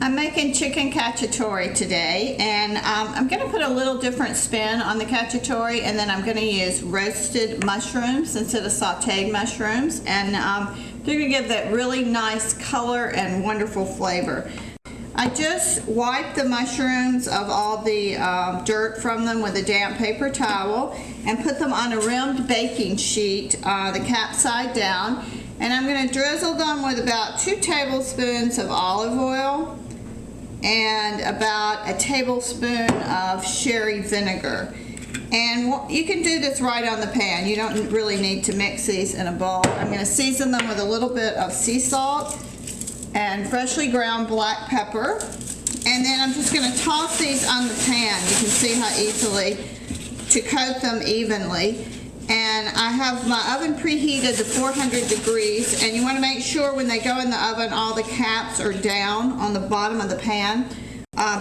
I'm making chicken cacciatore today, and I'm going to put a little different spin on the cacciatore, and then I'm going to use roasted mushrooms instead of sauteed mushrooms, and they're going to give that really nice color and wonderful flavor. I just wiped the mushrooms of all the dirt from them with a damp paper towel and put them on a rimmed baking sheet, the cap side down, and I'm going to drizzle them with about 2 tablespoons of olive oil and about a tablespoon of sherry vinegar. And you can do this right on the pan. You don't really need to mix these in a bowl. I'm going to season them with a little bit of sea salt and freshly ground black pepper. And then I'm just going to toss these on the pan. You can see how easily to coat them evenly. And I have my oven preheated to 400 degrees, and you want to make sure when they go in the oven all the caps are down on the bottom of the pan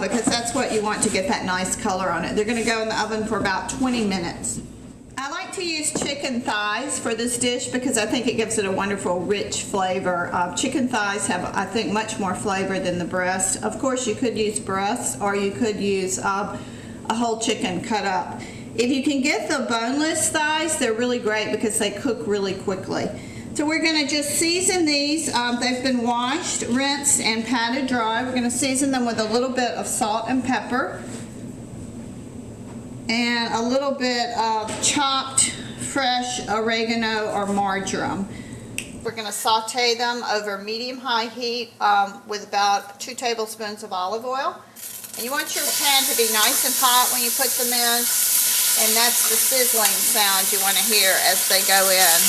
because that's what you want to get that nice color on it. They're going to go in the oven for about 20 minutes. I like to use chicken thighs for this dish because I think it gives it a wonderful rich flavor. Chicken thighs have, I think, much more flavor than the breast. Of course, you could use breasts or you could use a whole chicken cut up. If you can get the boneless thighs, they're really great because they cook really quickly. So we're going to just season these. They've been washed, rinsed, and patted dry. We're going to season them with a little bit of salt and pepper and a little bit of chopped fresh oregano or marjoram. We're going to saute them over medium-high heat with about 2 tablespoons of olive oil. And you want your pan to be nice and hot when you put them in. And that's the sizzling sound you want to hear as they go in.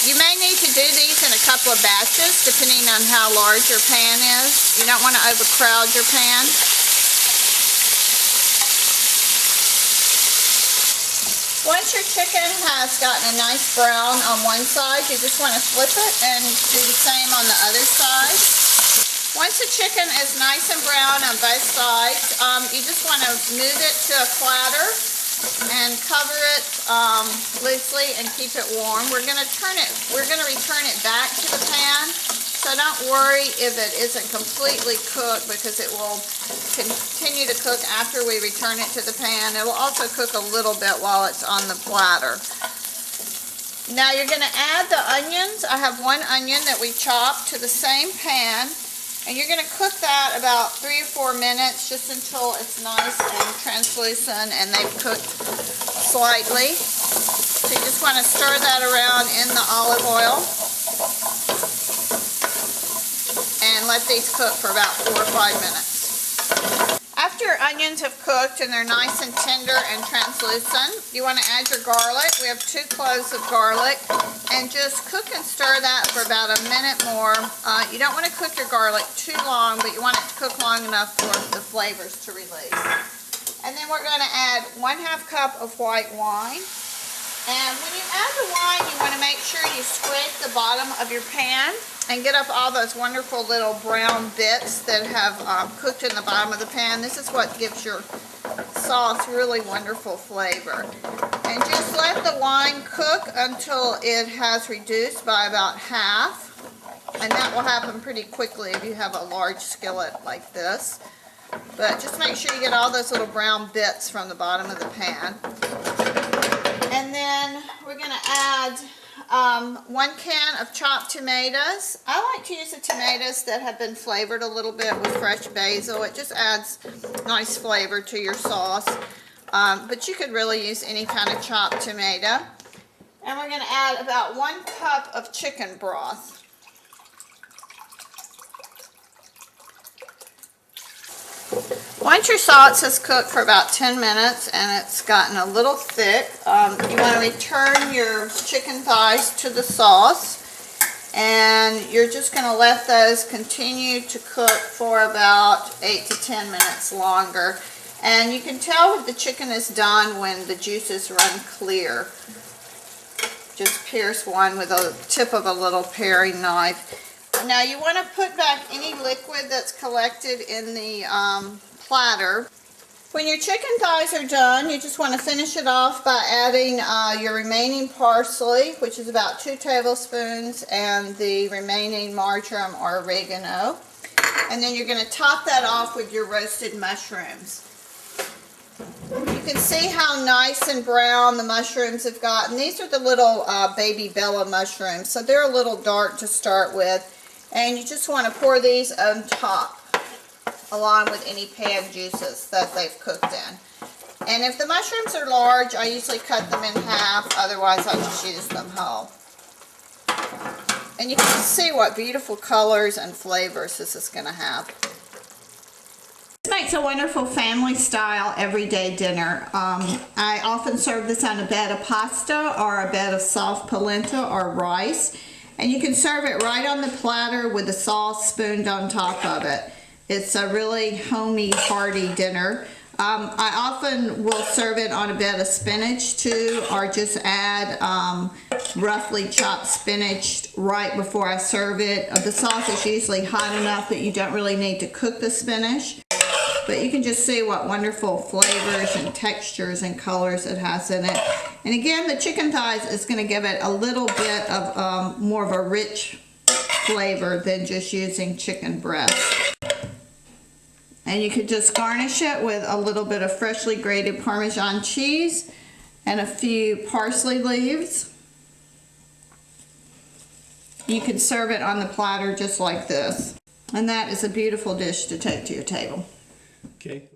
You may need to do these in a couple of batches depending on how large your pan is. You don't want to overcrowd your pan. Once your chicken has gotten a nice brown on one side, you just want to flip it and do the same on the other side. Once the chicken is nice and brown on both sides, you just want to move it to a platter and cover it loosely and keep it warm. We're going to return it back to the pan, so don't worry if it isn't completely cooked because it will continue to cook after we return it to the pan. It will also cook a little bit while it's on the platter. Now you're going to add the onions. I have 1 onion that we chopped to the same pan. And you're going to cook that about 3 or 4 minutes just until it's nice and translucent and they've cooked slightly. So you just want to stir that around in the olive oil and let these cook for about 4 or 5 minutes. After your onions have cooked and they're nice and tender and translucent, you want to add your garlic. We have 2 cloves of garlic, and just cook and stir that for about a minute more. You don't want to cook your garlic too long, but you want it to cook long enough for the flavors to release. And then we're going to add 1/2 cup of white wine. And when you add the wine, you want to make sure you scrape the bottom of your pan and get up all those wonderful little brown bits that have cooked in the bottom of the pan. This is what gives your sauce really wonderful flavor. And just let the wine cook until it has reduced by about half. And that will happen pretty quickly if you have a large skillet like this. But just make sure you get all those little brown bits from the bottom of the pan. And then we're going to add 1 can of chopped tomatoes. I like to use the tomatoes that have been flavored a little bit with fresh basil. It just adds nice flavor to your sauce. But you could really use any kind of chopped tomato. And we're going to add about 1 cup of chicken broth. Once your sauce has cooked for about 10 minutes and it's gotten a little thick, you want to return your chicken thighs to the sauce, and you're just going to let those continue to cook for about 8 to 10 minutes longer. And you can tell when the chicken is done when the juices run clear. Just pierce one with the tip of a little paring knife. Now you want to put back any liquid that's collected in the platter. When your chicken thighs are done, you just want to finish it off by adding your remaining parsley, which is about 2 tablespoons, and the remaining marjoram or oregano. And then you're going to top that off with your roasted mushrooms. You can see how nice and brown the mushrooms have gotten. These are the little baby Bella mushrooms, so they're a little dark to start with. And you just want to pour these on top, along with any pan juices that they've cooked in. And if the mushrooms are large, I usually cut them in half, otherwise I just use them whole. And you can see what beautiful colors and flavors this is going to have. This makes a wonderful family style everyday dinner. I often serve this on a bed of pasta or a bed of soft polenta or rice. And you can serve it right on the platter with the sauce spooned on top of it. It's a really homey, hearty dinner. I often will serve it on a bed of spinach too, or just add roughly chopped spinach right before I serve it. The sauce is usually hot enough that you don't really need to cook the spinach. But you can just see what wonderful flavors and textures and colors it has in it. And again, the chicken thighs is going to give it a little bit of more of a rich flavor than just using chicken breast. And you could just garnish it with a little bit of freshly grated Parmesan cheese and a few parsley leaves. You can serve it on the platter just like this. And that is a beautiful dish to take to your table. Okay.